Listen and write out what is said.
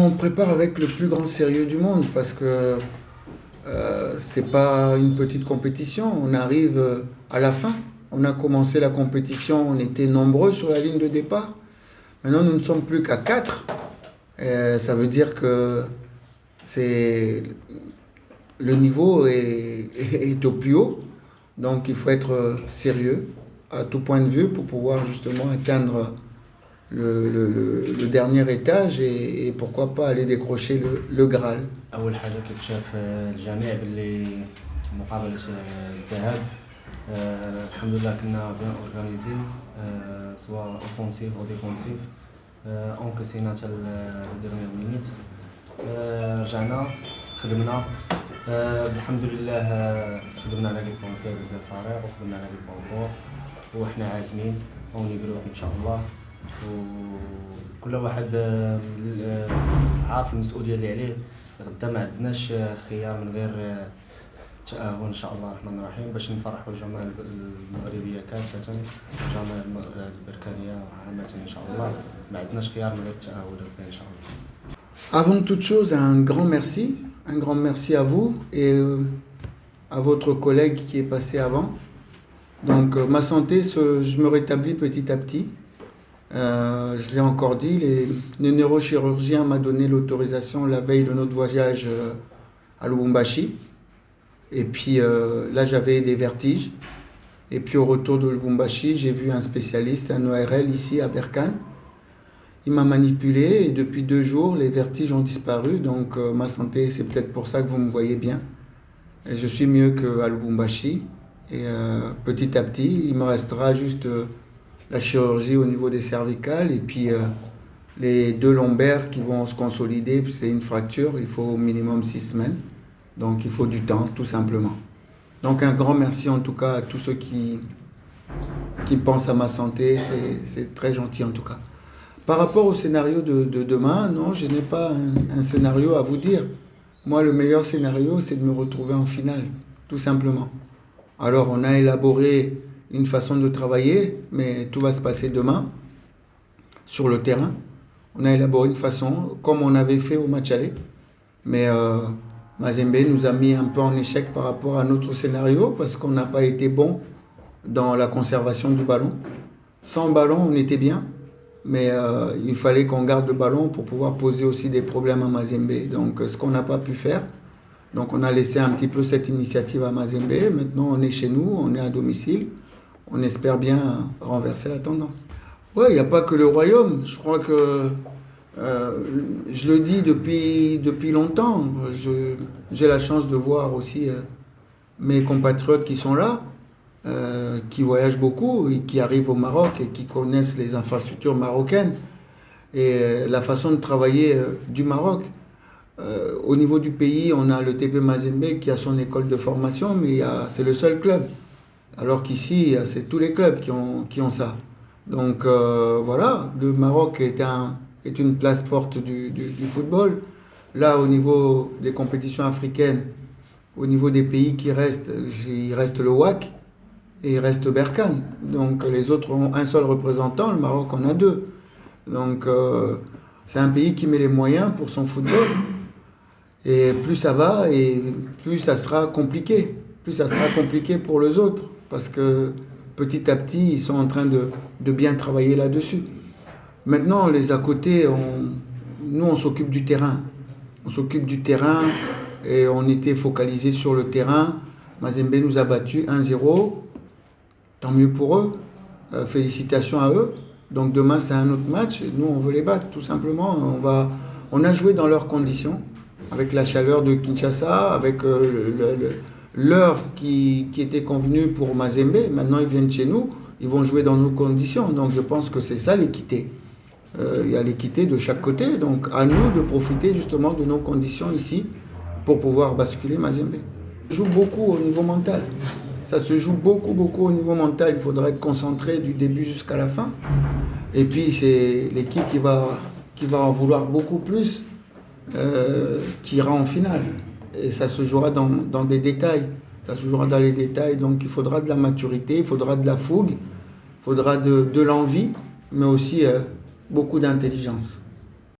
on prépare avec le plus grand sérieux du monde parce que c'est pas une petite compétition. On arrive à la fin. On a commencé la compétition, on était nombreux sur la ligne de départ. Maintenant, nous ne sommes plus qu'à 4. Ça veut dire que c'est, le niveau est au plus haut. Donc, il faut être sérieux à tout point de vue pour pouvoir justement atteindre le dernier étage et pourquoi pas aller décrocher le Graal. أول حاجة كيف شاف الجميع باللي مقابلة الذهاب الحمد لله كنا بيان اورغانيزي سواء اوفونسيف او ديفونسيف انكسينا حتى الديرنيير مينيت رجعنا خدمنا الحمد لله خدمنا على لي بوان فيبل ديال الفريق وخدمنا على لي بوان فور وحنا عازمين ونقدروا ان شاء الله وكل واحد عارف المسؤوليه اللي عليه غدا ما عندناش خيار من غير تأهل ان شاء الله الرحمن الرحيم باش نفرحوا الجماهير المغربيه كافه والجماهير البركانيه عامه ان شاء الله ما عندناش خيار من غير التأهل ان شاء الله. Avant toute chose, un grand merci à vous et à votre collègue qui est passé avant. Donc ma santé, je me rétablis petit à petit. Je l'ai encore dit, le neurochirurgien m'a donné l'autorisation la veille de notre voyage à Lubumbashi. Et puis là, j'avais des vertiges. Et puis au retour de Lubumbashi, j'ai vu un spécialiste, un ORL ici à Berkane. Il m'a manipulé et depuis 2 jours, les vertiges ont disparu. Donc ma santé, c'est peut-être pour ça que vous me voyez bien. Et je suis mieux qu'à Lubumbashi. Et petit à petit, il me restera juste la chirurgie au niveau des cervicales et puis les 2 lombaires qui vont se consolider. C'est une fracture, il faut au minimum 6 semaines. Donc il faut du temps, tout simplement. Donc un grand merci en tout cas à tous ceux qui pensent à ma santé. C'est très gentil en tout cas. Par rapport au scénario de demain, non, je n'ai pas un scénario à vous dire. Moi, le meilleur scénario, c'est de me retrouver en finale, tout simplement. Alors, on a élaboré une façon de travailler, mais tout va se passer demain, sur le terrain. On a élaboré une façon, comme on avait fait au match aller. Mais Mazembe nous a mis un peu en échec par rapport à notre scénario, parce qu'on n'a pas été bon dans la conservation du ballon. Sans ballon, on était bien. Mais il fallait qu'on garde le ballon pour pouvoir poser aussi des problèmes à Mazembe. Donc ce qu'on n'a pas pu faire. Donc on a laissé un petit peu cette initiative à Mazembe. Maintenant on est chez nous, on est à domicile. On espère bien renverser la tendance. Ouais, il n'y a pas que le royaume. Je crois que je le dis depuis longtemps. J'ai la chance de voir aussi mes compatriotes qui sont là. Qui voyagent beaucoup et qui arrivent au Maroc et qui connaissent les infrastructures marocaines et la façon de travailler du Maroc. Au niveau du pays, on a le TP Mazembe qui a son école de formation, mais c'est le seul club. Alors qu'ici, c'est tous les clubs qui ont ça. Donc voilà, le Maroc est une place forte du football. Là, au niveau des compétitions africaines, au niveau des pays qui restent, il reste le WAC. Et il reste Berkane. Donc les autres ont un seul représentant, le Maroc en a 2. Donc c'est un pays qui met les moyens pour son football. Et plus ça va, et plus ça sera compliqué. Plus ça sera compliqué pour les autres. Parce que petit à petit, ils sont en train de bien travailler là-dessus. Maintenant, les à côté, nous on s'occupe du terrain. On s'occupe du terrain et on était focalisé sur le terrain. Mazembe nous a battus 1-0. Tant mieux pour eux, félicitations à eux. Donc demain c'est un autre match, nous on veut les battre tout simplement. On a joué dans leurs conditions, avec la chaleur de Kinshasa, avec l'heure qui était convenue pour Mazembe. Maintenant ils viennent chez nous, ils vont jouer dans nos conditions. Donc je pense que c'est ça l'équité. Il y a l'équité de chaque côté, donc à nous de profiter justement de nos conditions ici pour pouvoir basculer Mazembe. On joue beaucoup au niveau mental. Ça se joue beaucoup au niveau mental. Il faudra être concentré du début jusqu'à la fin. Et puis c'est l'équipe qui va en vouloir beaucoup plus, qui ira en finale. Et ça se jouera dans des détails. Ça se jouera dans les détails. Donc il faudra de la maturité, il faudra de la fougue, il faudra de l'envie, mais aussi beaucoup d'intelligence.